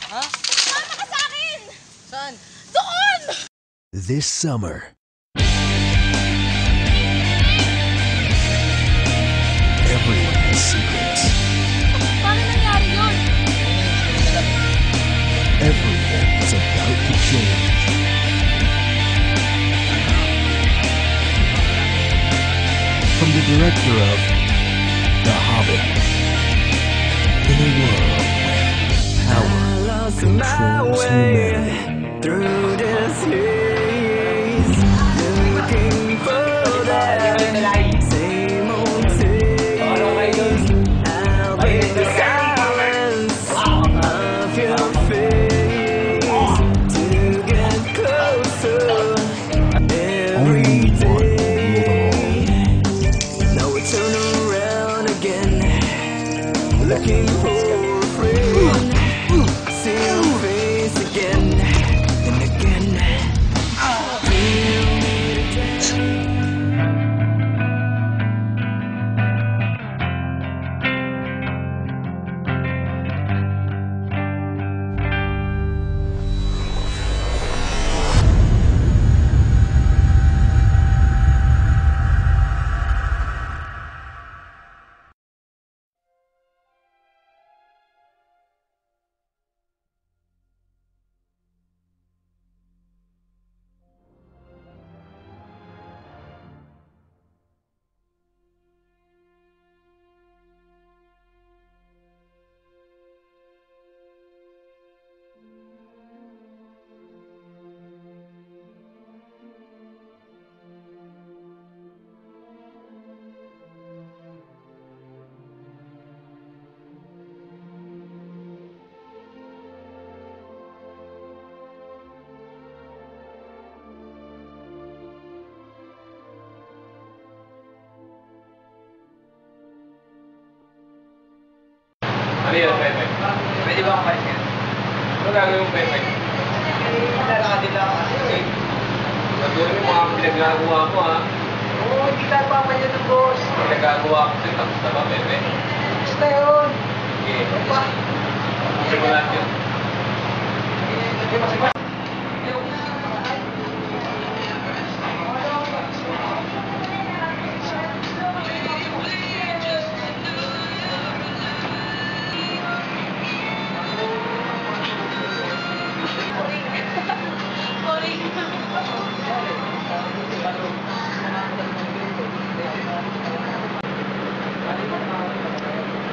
Ha? Sumama ka sa akin! Saan? Doon! This summer, everyone has secrets. Paano nangyari yun? Everything is about to change. From the director of The Hobbit, in a world where power controls humanity. Through this haze, looking for that same old taste. I'll be the silence of your face to get closer every Only one will day. rule them Now we turn around again, looking for a friend. See your face again and again. Feel me today. Ano yun, Pepe? Pwede ba ako yan? Ano gagawin mo, Pepe? Lalakad din lang ako kasi. Siguro yung mga pinagagawa ko, ha? Oo, hindi tayo papanyan ng boss. Pinagagawa ko sa'yo, tapos na ba, Pepe? Basta yun. Sige. Ano pa? Gusto mo lahat yun. Hindi masama.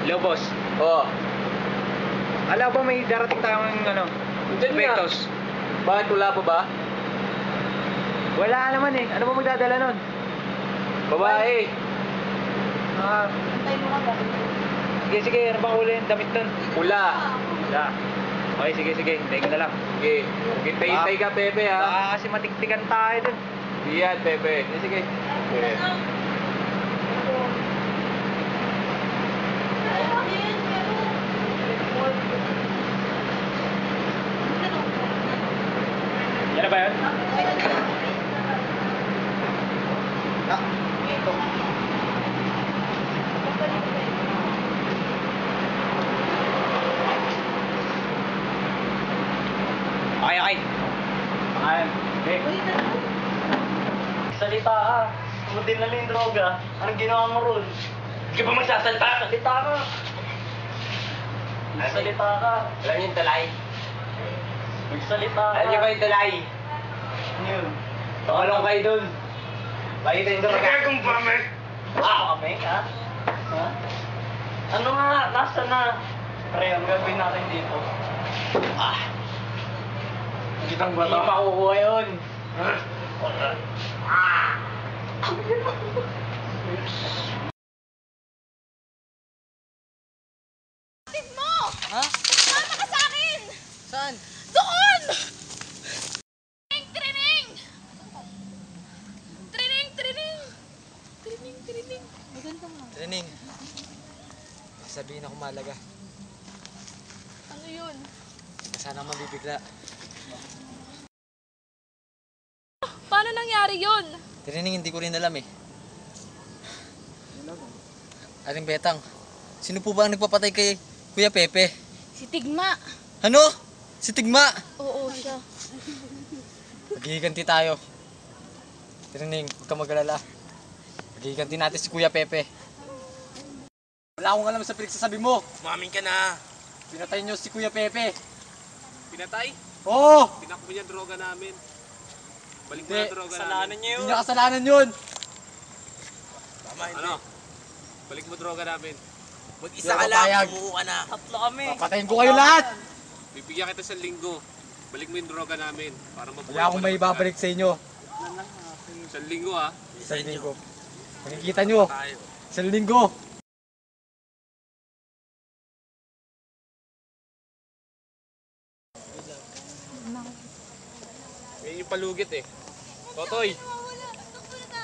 Hello, boss. Oo. Alam ba may darating tayong Diyan nga. Vectos? Bakit wala pa ba? Wala naman eh. Ano ba magdadala nun? Babae. Sige, sige. Ano bang uli yung damit nun? Pula. Wala. Okay, sige, sige. Hintayin ko na lang. Sige. Hintay-hintay ka, Pepe, ha? Baka kasi matiktikan tayo dun. Sige yan, Pepe. Sige. Sige. Yan na ba yun? Okay, okay. Ayan. Okay. Salita ka. Umudin na lang yung droga. Anong ginawa mo ron? Hindi ka ba magsasalita? Salita ka. Magsalita ka. Alam niyo yung talay? Magsalita ka. Alam niyo ba yung talay? Ano yun? Tumalong kayo dun. Makita yung droga. kung pame. Pame ka? Ha? Ano nga? Nasa na? Pre, ang gagawin natin dito. Kitang ba Hindi makukuha yun. Kapatid mo! Ha? Sumama ka sa akin! Saan? Doon! Trining! Trining! Trining! Trining! Trining! Trining! Maganda nga. Trening. Sabihin ako malaga. Ano yun? Sana mabibigla. Paano nangyari yun? Trening, hindi ko rin alam eh. Aling Betang, sino po ba ang nagpapatay kay Kuya Pepe? Si Tigma. Ano? Si Tigma! Oo, siya. Maghihiganti tayo. Tirining, huwag ka mag-alala. Maghihiganti natin si Kuya Pepe. Wala akong alam sa pinagsasabi mo. Umamin ka na. Pinatay niyo si Kuya Pepe. Pinatay? Oo! Tinakbo niya droga namin. Balik mo Hindi, na droga Kasalanan namin. niya Hindi yun. niya kasalanan yun. Tama, ano? Balik mo droga namin. Mag-isa ka lang, umuha ka na. Tatlo kami. Papatayin ko kayo lahat. Bibigyan kita sa linggo. Balik mo yung droga namin. Para mabuhay Wala akong may babalik sa inyo. Sa linggo ha. Isang linggo. Makikita nyo. Tayo. Isang linggo. Yan yung palugit eh. Totoy!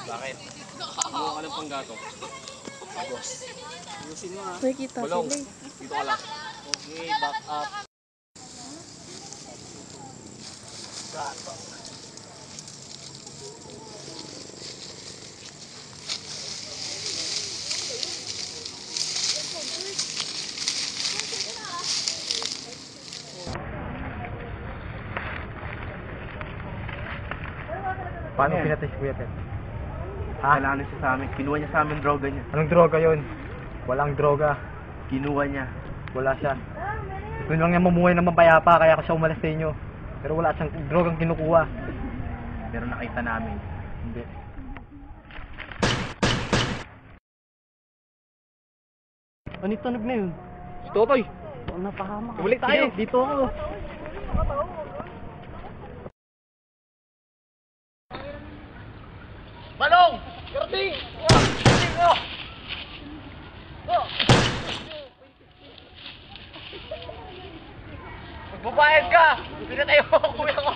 Bakit? Kumuha ka ng panggato. Nakikita Balong, sila eh. dito ka lang. Okay, back up. Paano pinatay si Kuya Pepe? Ha? Kailangan siya sa amin. Kinuha niya sa amin droga niya. Anong droga yun? Walang droga. Kinuha niya. Wala siya. Gusto lang niya mamuhay ng mapayapa kaya ako siya umalis sa inyo. Pero wala siyang drogang kinukuha. Pero nakita namin. Hindi. Ano yung tunog na yun? Si Totoy! Napahama ka. Balik tayo! Dito ako. Balong! Karating! Magbabayad ka! Pinatay mo ako, kuya ko!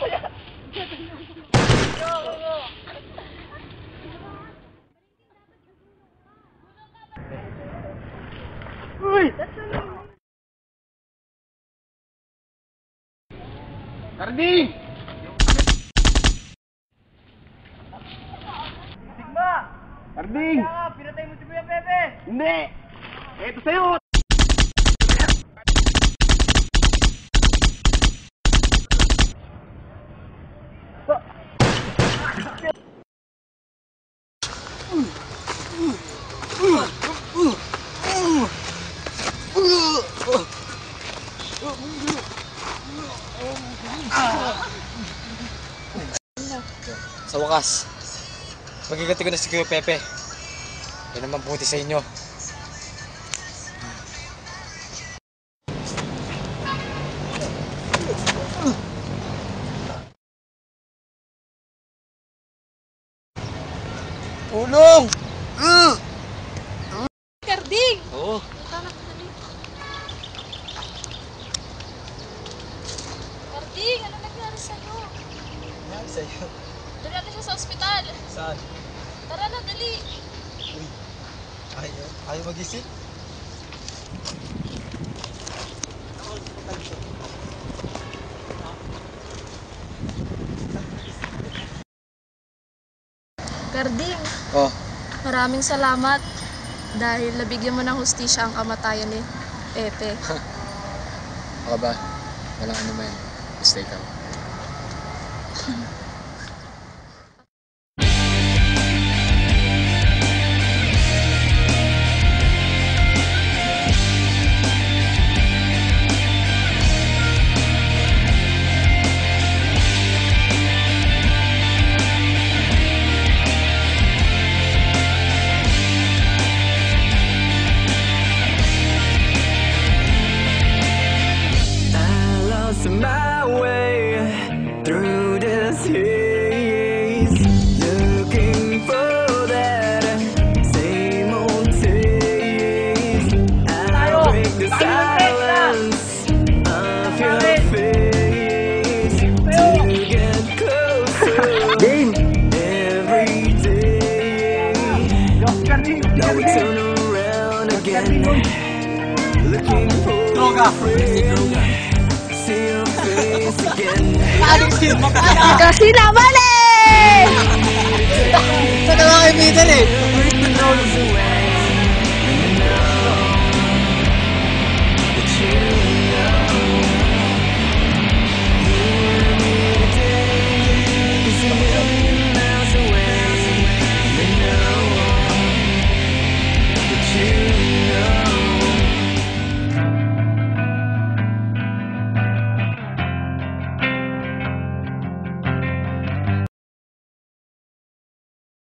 Karding! Karding! Pinatay mo si Kuya Pepe! Hindi! Ito sa'yo! Sa wakas, magiganti ko na si Kuya Pepe. Yan naman buti sa inyo. Tulong! Karding! Oo. Karding, ano nangyari sa'yo? Yan sa'yo. Dali natin siya sa ospital. Saan? Tara na, dali. Ayaw mag-isip? Karding, Oh, maraming salamat dahil nabigyan mo ng hustisya ang kamatayan ni Pepe. ako ba? Walang ano man. Basta ikaw. I lost my way through this haze, looking for that same old taste. I break the silence of your face to get closer every day. Now we turn around again, looking for a friend. See your face again. Kasi naman eh! Sa tawa kay Peter eh!